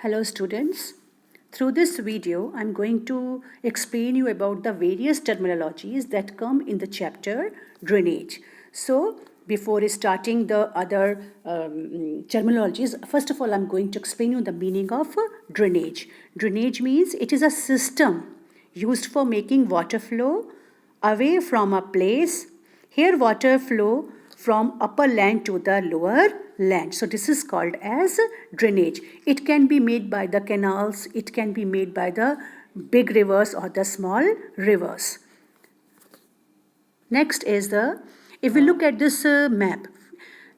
Hello students. Through this video, I'm going to explain you about the various terminologies that come in the chapter drainage. So before starting the other terminologies, first of all, I'm going to explain you the meaning of drainage. Drainage means it is a system used for making water flow away from a place. Here water flow from upper land to the lower land. So this is called as drainage. It can be made by the canals, it can be made by the big rivers or the small rivers. Next is if we look at this map,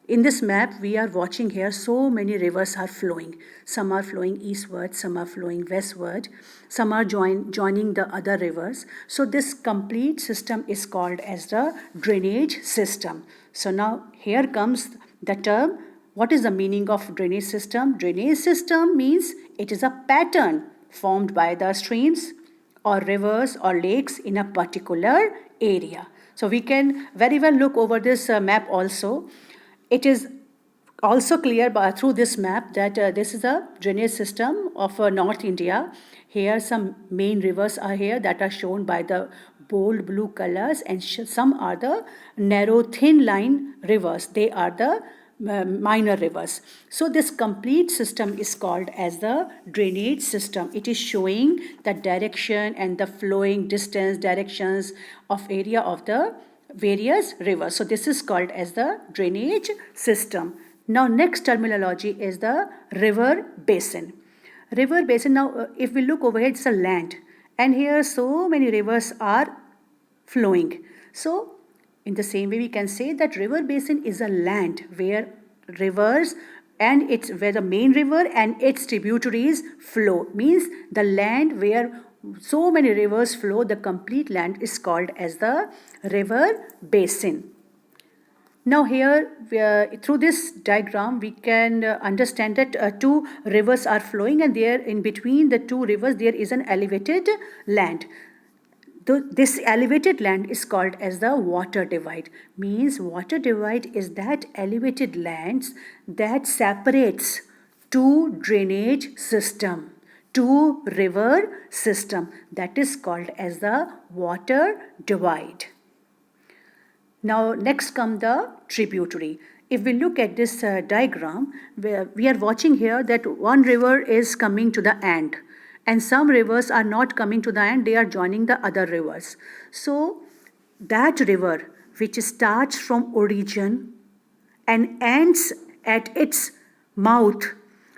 in this map we are watching here so many rivers are flowing. Some are flowing eastward, some are flowing westward, some are joining the other rivers. So this complete system is called as the drainage system. So now here comes the term. What is the meaning of drainage system? Drainage system means it is a pattern formed by the streams or rivers or lakes in a particular area. So we can very well look over this map also. It is also clear through this map that this is a drainage system of North India. Here some main rivers are here that are shown by the bold blue colors, and some are the narrow thin line rivers. They are the minor rivers. So this complete system is called as the drainage system. It is showing the direction and the flowing distance, directions of area of the various rivers. So this is called as the drainage system. Now next terminology is the river basin. River basin, now if we look over here, it's a land, and here so many rivers are flowing. So in the same way we can say that river basin is a land where rivers and it's where the main river and its tributaries flow. Means the land where so many rivers flow, the complete land is called as the river basin. Now here, through this diagram, we can understand that two rivers are flowing, and there in between the two rivers there is an elevated land. This elevated land is called as the water divide. Means water divide is that elevated lands that separates two drainage system, two river system. That is called as the water divide. Now next come the tributary. If we look at this diagram, we are watching here that one river is coming to the end, and some rivers are not coming to the end, they are joining the other rivers. So that river which starts from origin and ends at its mouth,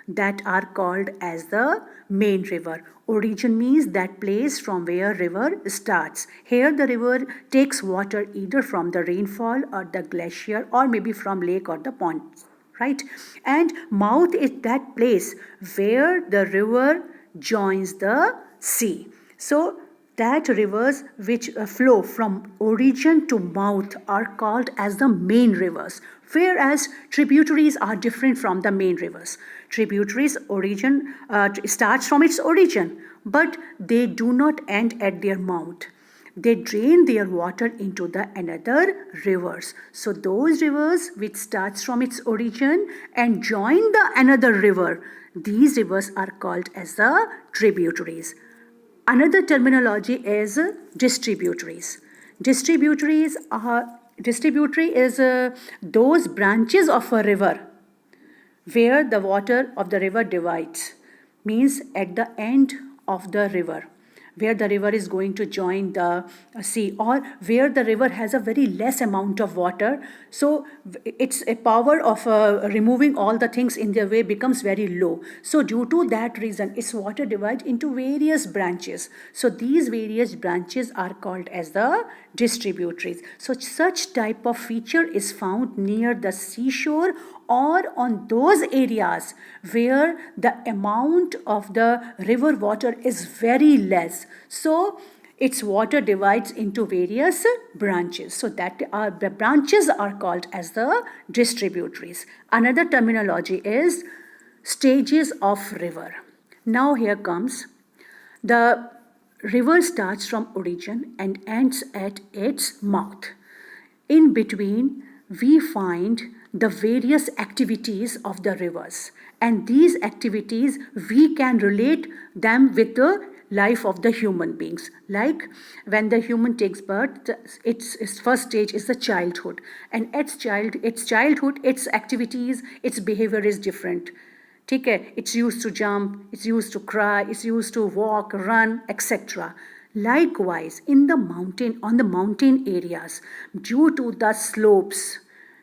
that are called as the main river. Origin means that place from where river starts. Here the river takes water either from the rainfall or the glacier or maybe from lake or the pond, right? And mouth is that place where the river joins the sea. So that rivers which flow from origin to mouth are called as the main rivers, whereas tributaries are different from the main rivers. Tributaries origin starts from its origin, but they do not end at their mouth. They drain their water into the another rivers. So those rivers which starts from its origin and join the another river, these rivers are called as the tributaries. Another terminology is distributaries. Distributary is those branches of a river where the water of the river divides. Means at the end of the river, where the river is going to join the sea, or where the river has a very less amount of water. So its a power of removing all the things in their way becomes very low. So due to that reason, its water divides into various branches. So these various branches are called as the distributaries. So such type of feature is found near the seashore or on those areas where the amount of the river water is very less. So its water divides into various branches. So that the branches are called as the distributaries. Another terminology is stages of river. Now here comes the river starts from origin and ends at its mouth. In between, we find the various activities of the rivers. And these activities, we can relate them with the life of the human beings. Like when the human takes birth, its first stage is the childhood. And its childhood, its activities, its behavior is different. ठीक है, it's used to jump, it's used to cry, it's used to walk, run, etc. Likewise, on the mountain areas, due to the slopes,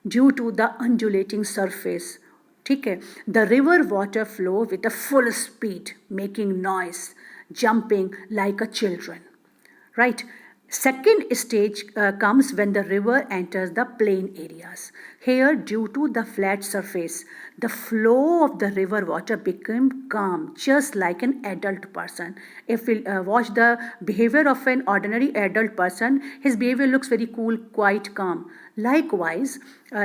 due to the undulating surface, ठीक है, the river water flow with a full speed, making noise, jumping like a children, right? Second stage comes when the river enters the plain areas. Here, due to the flat surface, the flow of the river water became calm, just like an adult person. If we watch the behavior of an ordinary adult person, his behavior looks very cool, quite calm. Likewise,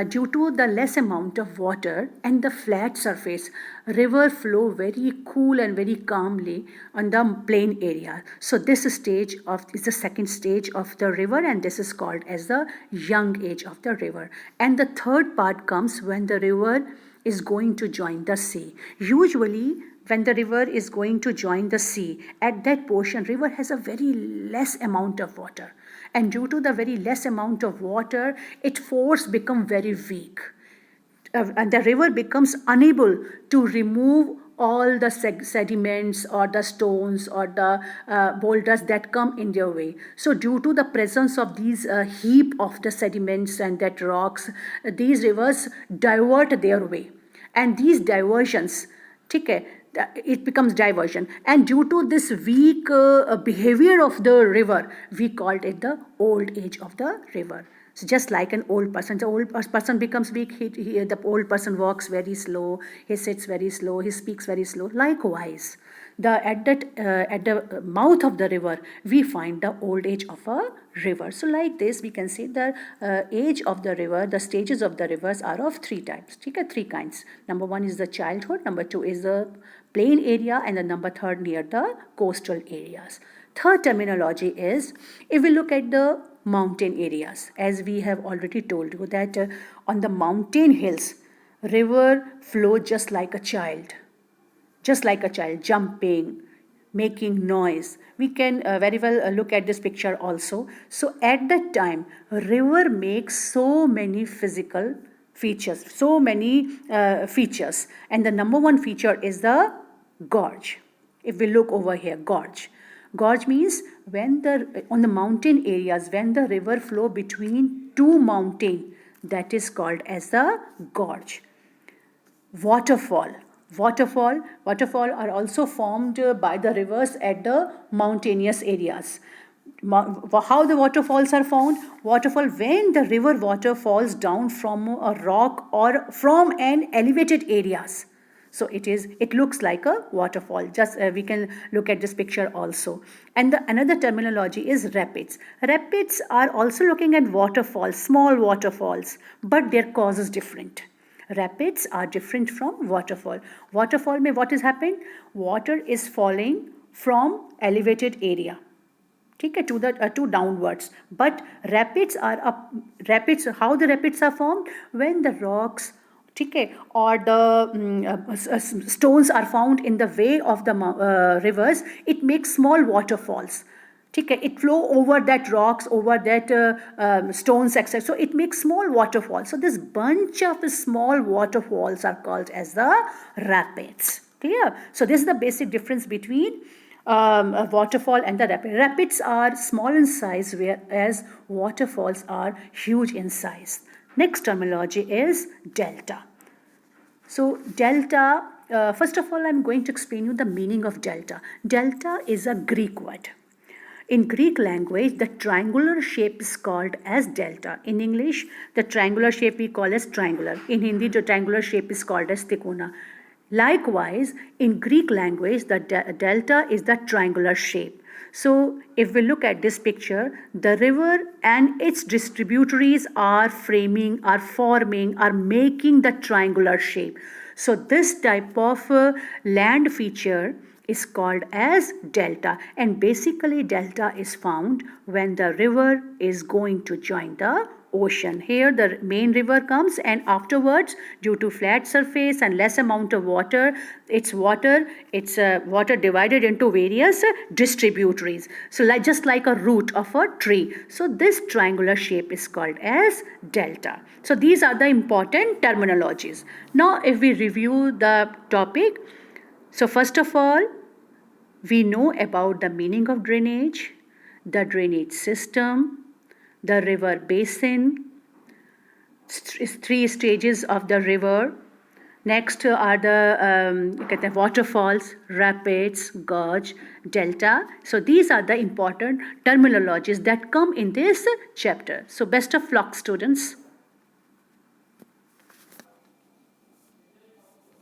due to the less amount of water and the flat surface, river flow very cool and very calmly on the plain area. So this stage is the second stage of the river, and this is called as the young age of the river. And the third part comes when the river is going to join the sea. Usually, when the river is going to join the sea, at that portion, river has a very less amount of water. And due to the very less amount of water, its force becomes very weak. And the river becomes unable to remove all the sediments or the stones or the boulders that come in their way. So due to the presence of these heap of the sediments and that rocks, these rivers divert their way. And these diversions, it becomes diversion. And due to this weak behavior of the river, we called it the old age of the river. So just like an old person, the old person becomes weak, the old person walks very slow, he sits very slow, he speaks very slow. Likewise, at the mouth of the river, we find the old age of a river. So like this, we can say the age of the river, the stages of the rivers are of three types, three kinds. Number one is the childhood, number two is the plain area, and the number third near the coastal areas. Third terminology is, if we look at the mountain areas, as we have already told you that on the mountain hills, river flow just like a child, jumping, making noise. We can very well look at this picture also. So at that time, river makes so many physical features, and the number one feature is the gorge. If we look over here, gorge. Gorge means on the mountain areas, when the river flow between two mountains, that is called as the gorge. Waterfall are also formed by the rivers at the mountainous areas. How the waterfalls are found? When the river water falls down from a rock or from an elevated areas. So it looks like a waterfall. Just we can look at this picture also. And another terminology is rapids. Rapids are also looking at waterfalls, small waterfalls, but their cause is different. Rapids are different from waterfall. Waterfall mein what is happening? Water is falling from elevated area, to downwards. But rapids are up. How the rapids are formed? When the rocks, or the stones are found in the way of the rivers, it makes small waterfalls. It flow over that rocks, over that stones, etc. So it makes small waterfalls. So this bunch of small waterfalls are called as the rapids. Clear? So this is the basic difference between a waterfall and the rapid. Rapids are small in size, whereas waterfalls are huge in size. Next terminology is delta. So delta, first of all, I'm going to explain you the meaning of delta. Delta is a Greek word. In Greek language, the triangular shape is called as delta. In English, the triangular shape we call as triangular. In Hindi, the triangular shape is called as tikona. Likewise, in Greek language, the delta is the triangular shape. So if we look at this picture, the river and its distributaries are making the triangular shape. So this type of land feature is called as delta, and basically delta is found when the river is going to join the ocean. Here the main river comes, and afterwards, due to flat surface and less amount of water, it's water divided into various distributaries. So just like a root of a tree. So this triangular shape is called as delta. So these are the important terminologies. Now if we review the topic, so first of all, we know about the meaning of drainage, the drainage system, the river basin, three stages of the river. Next are the waterfalls, rapids, gorge, delta. So these are the important terminologies that come in this chapter. So best of luck, students.